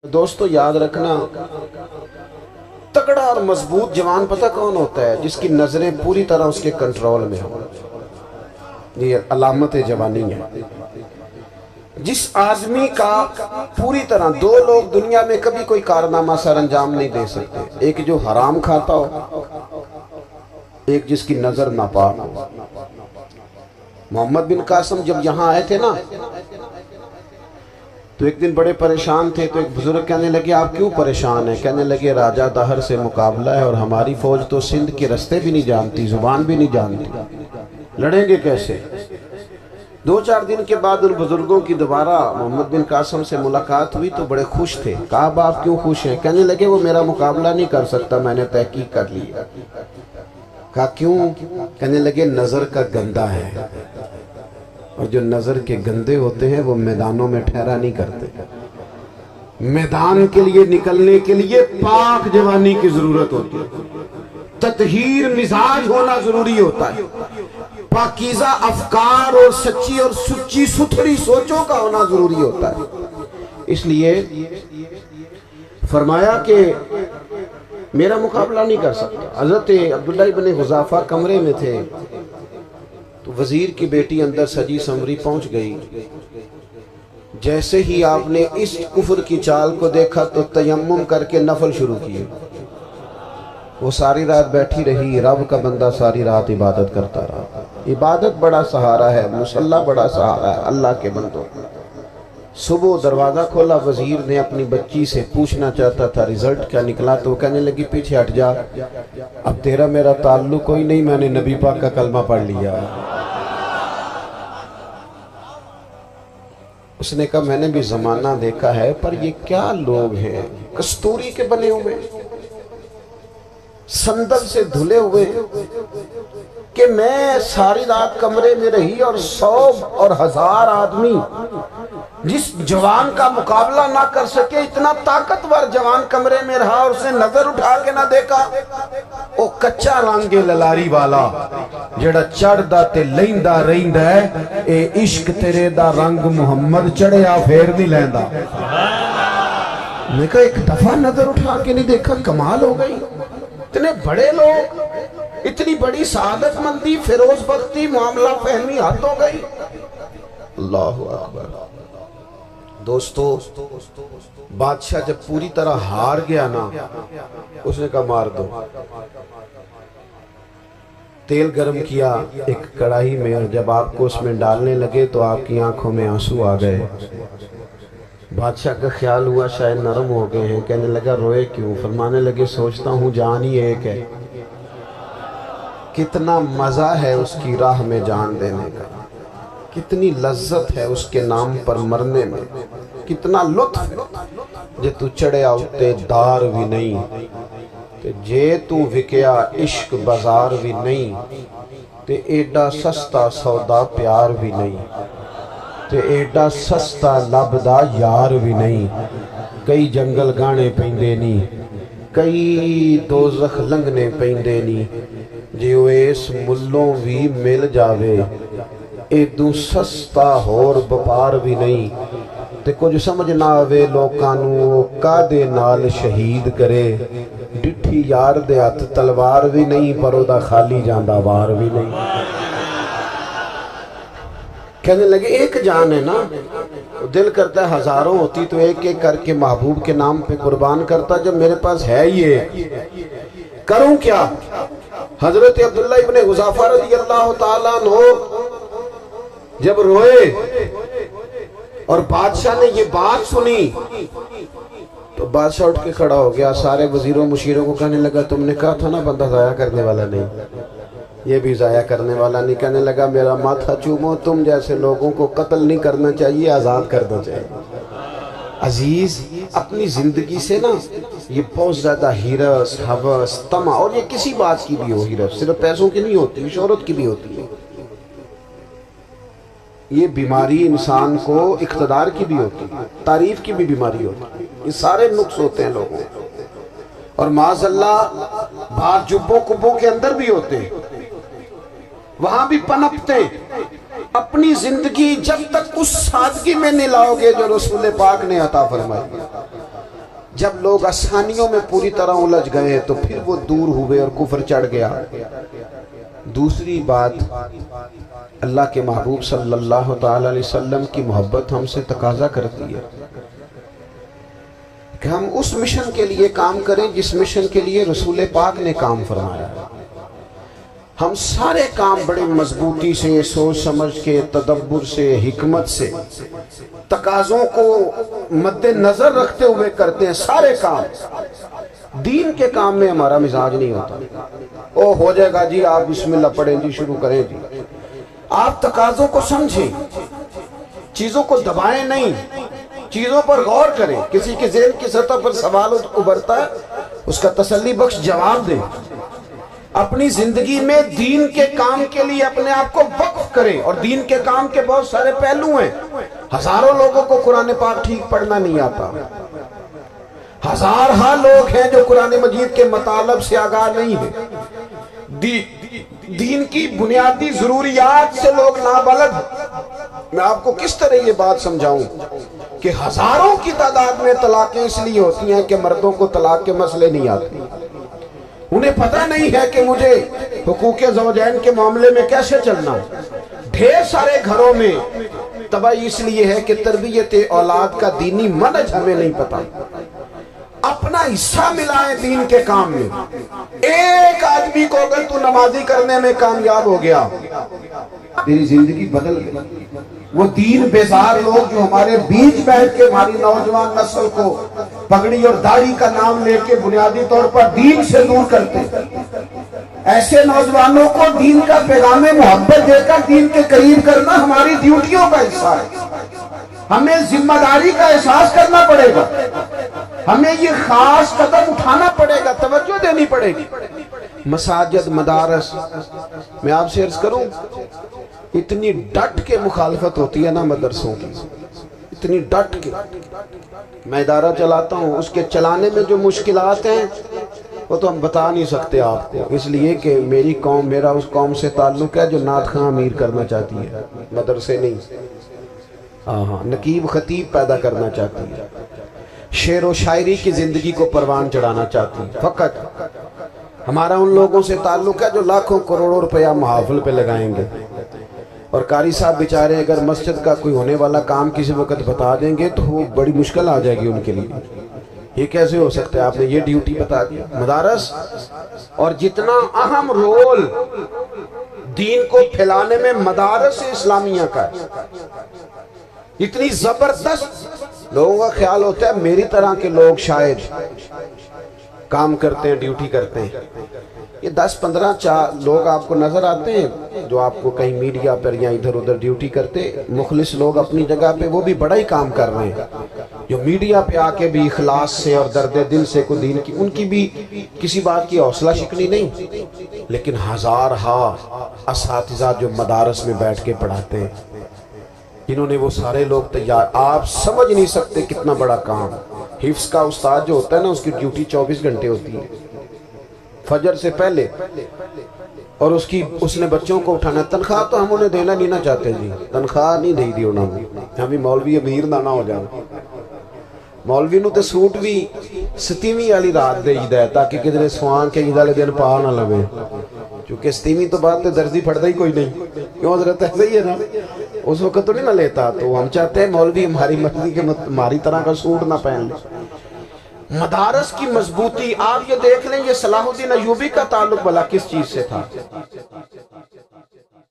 دوستو یاد رکھنا، تگڑا اور مضبوط جوان پتہ کون ہوتا ہے؟ جس کی نظریں پوری طرح اس کے کنٹرول میں ہوں۔ یہ علامت جوانی ہے۔ جس آدمی کا پوری طرح دو لوگ دنیا میں کبھی کوئی کارنامہ سر انجام نہیں دے سکتے، ایک جو حرام کھاتا ہو، ایک جس کی نظر ناپاک ہو۔ محمد بن قاسم جب یہاں آئے تھے نا تو ایک دن بڑے پریشان تھے، تو ایک بزرگ کہنے لگے آپ کیوں پریشان ہیں؟ کہنے لگے راجہ دہر سے مقابلہ ہے اور ہماری فوج تو سندھ کے رستے بھی نہیں جانتی، زبان بھی نہیں جانتی، لڑیں گے کیسے؟ دو چار دن کے بعد ان بزرگوں کی دوبارہ محمد بن قاسم سے ملاقات ہوئی تو بڑے خوش تھے۔ کہا اب آپ کیوں خوش ہیں؟ کہنے لگے وہ میرا مقابلہ نہیں کر سکتا، میں نے تحقیق کر لی۔ کہا کیوں؟ کہنے لگے نظر کا گندہ ہے، اور جو نظر کے گندے ہوتے ہیں وہ میدانوں میں ٹھہرا نہیں کرتے۔ میدان کے لیے نکلنے کے لیے پاک جوانی کی ضرورت ہوتی ہے، تطہیر مزاج ہونا ضروری ہوتا ہے، پاکیزہ افکار اور سچی اور سچی ستھری سوچوں کا ہونا ضروری ہوتا ہے۔ اس لیے فرمایا کہ میرا مقابلہ نہیں کر سکتا۔ حضرت عبداللہ ابن حذافہ کمرے میں تھے تو وزیر کی بیٹی اندر سجی سمری پہنچ گئی۔ جیسے ہی آپ نے اس کفر کی چال کو دیکھا تو تیمم کر کے نفل شروع کیے۔ وہ ساری رات بیٹھی رہی، رب کا بندہ ساری رات عبادت کرتا رہا۔ عبادت بڑا سہارا ہے، مصلی بڑا سہارا ہے اللہ کے بندوں۔ صبح دروازہ کھولا، وزیر نے اپنی بچی سے پوچھنا چاہتا تھا رزلٹ کیا نکلا، تو وہ کہنے لگی پیچھے ہٹ جا، اب تیرا میرا تعلق کوئی نہیں، میں نے نبی پاک کا کلمہ پڑھ لیا۔ اس نے کہا میں نے بھی زمانہ دیکھا ہے، پر یہ کیا لوگ ہیں، کستوری کے بنے ہوئے، سندل سے دھلے ہوئے، کہ میں ساری رات کمرے میں رہی اور 100 اور 1000 آدمی جس جوان کا مقابلہ نہ کر سکے، اتنا طاقتور جوان کمرے میں رہا اور اس نے نظر اٹھا کے نہ دیکھا۔ او کچا رنگ للاری والا جڑا چڑھ دا تے لیندا رہیندا ہے، اے عشق تیرے دا رنگ محمد چڑھیا پھیر نہیں لیندا۔ میں کہا ایک دفعہ نظر اٹھا کے نہیں دیکھا، کمال ہو گئی۔ اتنے بڑے لوگ، اتنی بڑی سعادت مندی، فیروز بختی، معاملہ فہمی حد ہو گئی۔ اللہ اکبر۔ دوستو بادشاہ جب پوری طرح ہار گیا نا، اس نے کہا مار دو۔ تیل گرم کیا ایک کڑاہی میں، اور جب آپ کو اس میں ڈالنے لگے تو آپ کی آنکھوں میں آنسو آ گئے۔ بادشاہ کا خیال ہوا شاید نرم ہو گئے ہیں، کہنے لگا روئے کیوں؟ فرمانے لگے سوچتا ہوں جان ہی ایک ہے، کتنا مزہ ہے اس کی راہ میں جان دینے کا، کتنی لذت ہے اس کے نام پر مرنے میں، کتنا لطف جے تو چڑھیا اتے دار بھی نہیں، تے جے تو وکیا عشق بازار بھی نہیں، تے ایڈا سستا سودا پیار بھی نہیں، تے ایڈا سستا لبدا یار بھی نہیں۔ کئی جنگل گانے پیندے نہیں، کئی دوزخ لنگنے پیندے نہیں، جے اس ملوں بھی مل جاوے ایدوں سستا ہور بپار بھی نہیں، تے کچھ سمجھ نہ آوے لوکانوں کادے نال شہید کرے، ڈٹھی یار دے ہاتھ تلوار بھی نہیں، پر او دا خالی جاندہ وار بھی نہیں۔ کہنے لگے ایک جان ہے نا، دل کرتا ہے ہزاروں ہوتی تو ایک ایک کر کے محبوب کے نام پہ قربان کرتا، جب میرے پاس ہے یہ کروں کیا؟ حضرت عبداللہ ابن حذافہ رضی اللہ تعالیٰ عنہ جب روئے اور بادشاہ نے یہ بات سنی تو بادشاہ اٹھ کے کھڑا ہو گیا، سارے وزیروں مشیروں کو کہنے لگا تم نے کہا تھا نا بندہ ضائع کرنے والا نہیں، یہ بھی ضائع کرنے والا نہیں۔ کہنے لگا میرا ماتھا چومو، تم جیسے لوگوں کو قتل نہیں کرنا چاہیے، آزاد کرنا چاہیے۔ عزیز اپنی زندگی سے نا یہ بہت زیادہ ہرس، ہوس، طمع، اور یہ کسی بات کی بھی ہو، ہرس صرف پیسوں کی نہیں ہوتی، شہرت کی بھی ہوتی ہے، یہ بیماری انسان کو اقتدار کی بھی ہوتی ہے، تعریف کی بھی بیماری ہوتی ہے، یہ سارے نقص ہوتے ہیں لوگوں اور معاذ اللہ بعض جبوں کبوں کے اندر بھی ہوتے ہیں، وہاں بھی پنپتے ہیں۔ اپنی زندگی جب تک اس سادگی میں نہیں لاؤ گے جو رسول پاک نے عطا فرمائی، جب لوگ آسانیوں میں پوری طرح الجھ گئے تو پھر وہ دور ہوئے اور کفر چڑھ گیا۔ دوسری بات، اللہ کے محبوب صلی اللہ تعالی علیہ وسلم کی محبت ہم سے تقاضا کرتی ہے کہ ہم اس مشن کے لیے کام کریں جس مشن کے لیے رسول پاک نے کام فرمایا ہے۔ ہم سارے کام بڑے مضبوطی سے، سوچ سمجھ کے، تدبر سے، حکمت سے، تقاضوں کو مد نظر رکھتے ہوئے کرتے ہیں سارے کام۔ دین کے کام میں ہمارا مزاج نہیں ہوتا، او ہو جائے گا جی، آپ بسم اللہ پڑھیں جی، شروع کریں جی۔ آپ تقاضوں کو سمجھیں، چیزوں کو دبائیں نہیں، چیزوں پر غور کریں۔ کسی کے ذہن کی سطح پر سوال ابھرتا ہے، اس کا تسلی بخش جواب دیں۔ اپنی زندگی میں دین کے کام کے لیے اپنے آپ کو وقف کریں، اور دین کے کام کے بہت سارے پہلو ہیں۔ ہزاروں لوگوں کو قرآن پاک ٹھیک پڑھنا نہیں آتا، ہزارہا لوگ ہیں جو قرآن مجید کے مطالب سے آگاہ نہیں ہیں، دین کی بنیادی ضروریات سے لوگ نابلد ہیں۔ میں آپ کو کس طرح یہ بات سمجھاؤں کہ ہزاروں کی تعداد میں طلاقیں اس لیے ہوتی ہیں کہ مردوں کو طلاق کے مسئلے نہیں آتے، انہیں پتہ نہیں ہے کہ مجھے حقوق زوجین کے معاملے میں کیسے چلنا۔ ڈھیر سارے گھروں میں تباہی اس لیے ہے کہ تربیت اولاد کا دینی منہج ہمیں نہیں پتہ۔ اپنا حصہ ملائیں دین کے کام میں۔ ایک آدمی کو اگر تو نمازی کرنے میں کامیاب ہو گیا، تیری زندگی بدل گئی۔ وہ دین بیزار لوگ جو ہمارے بیچ بیٹھ کے ہماری نوجوان نسل کو پگڑی اور داڑھی کا نام لے کے بنیادی طور پر دین سے دور کرتے، ایسے نوجوانوں کو دین کا پیغام محبت دے کر دین کے قریب کرنا ہماری ڈیوٹیوں کا حصہ ہے۔ ہمیں ذمہ داری کا احساس کرنا پڑے گا، ہمیں یہ خاص قدم اٹھانا پڑے گا، توجہ دینی پڑے گی۔ مساجد، مدارس، میں آپ سے عرض کروں، اتنی ڈٹ کے مخالفت ہوتی ہے نا مدرسوں کی، اتنی ڈٹ کے۔ میں ادارہ چلاتا ہوں، اس کے چلانے میں جو مشکلات ہیں وہ تو ہم بتا نہیں سکتے آپ کو، اس لیے کہ میری قوم، میرا اس قوم سے تعلق ہے جو نعت خواں امیر کرنا چاہتی ہے، مدرسے نہیں۔ ہاں، نقیب خطیب پیدا کرنا چاہتی ہے، شعر و شاعری کی زندگی کو پروان چڑھانا چاہتی ہے۔ فقط ہمارا ان لوگوں سے تعلق ہے جو لاکھوں کروڑوں روپیہ محافل پہ لگائیں گے، اور قاری صاحب بیچارے اگر مسجد کا کوئی ہونے والا کام کسی وقت بتا دیں گے تو وہ بڑی مشکل آ جائے گی ان کے لیے۔ یہ کیسے ہو سکتا ہے، آپ نے یہ ڈیوٹی بتا دیا۔ مدارس اور جتنا اہم رول دین کو پھیلانے میں مدارس اسلامیہ کا ہے، اتنی زبردست، لوگوں کا خیال ہوتا ہے میری طرح کے لوگ شاید کام کرتے ہیں، ڈیوٹی کرتے ہیں۔ یہ 10-15 لوگ آپ کو نظر آتے ہیں جو آپ کو کہیں میڈیا پر یا ادھر ادھر ڈیوٹی کرتے، مخلص لوگ اپنی جگہ پہ، وہ بھی بڑا ہی کام کر رہے ہیں، جو میڈیا پہ آ کے بھی اخلاص سے اور درد دل سے کو دین کی، ان کی بھی کسی بات کی حوصلہ شکنی نہیں۔ لیکن ہزارہا اساتذہ جو مدارس میں بیٹھ کے پڑھاتے ہیں، جنہوں نے وہ سارے لوگ تیار، آپ سمجھ نہیں سکتے کتنا بڑا کام۔ حفظ کا استاد جو ہوتا ہے نا، اس کی ڈیوٹی 24 گھنٹے ہوتی ہے، فجر سے پہلے، اور اس نے بچوں کو اٹھانا۔ تنخواہ تو ہم انہیں دینا نہیں نہ چاہتے جی، تنخواہ نہیں دے دی انہوں نے، ہمیں مولوی امیر نہ ہو جانا۔ مولوی نو تے سوٹ بھی 27ویں والی رات دے ہے تاکہ کدھر سوان کے عید والے دن پا نہ لگے، کیونکہ 27ویں تو بعد تے درزی پھڑتا ہی کوئی نہیں، کیوں حضرت ایسا ہی ہے نا، اس وقت تو نہیں نہ لیتا۔ تو ہم چاہتے ہیں مولوی ہماری مرضی کے ہماری طرح کا سوٹ نہ پہن لے۔ مدارس کی مضبوطی، آپ یہ دیکھ لیں، یہ صلاح الدین ایوبی کا تعلق بھلا کس چیز سے تھا؟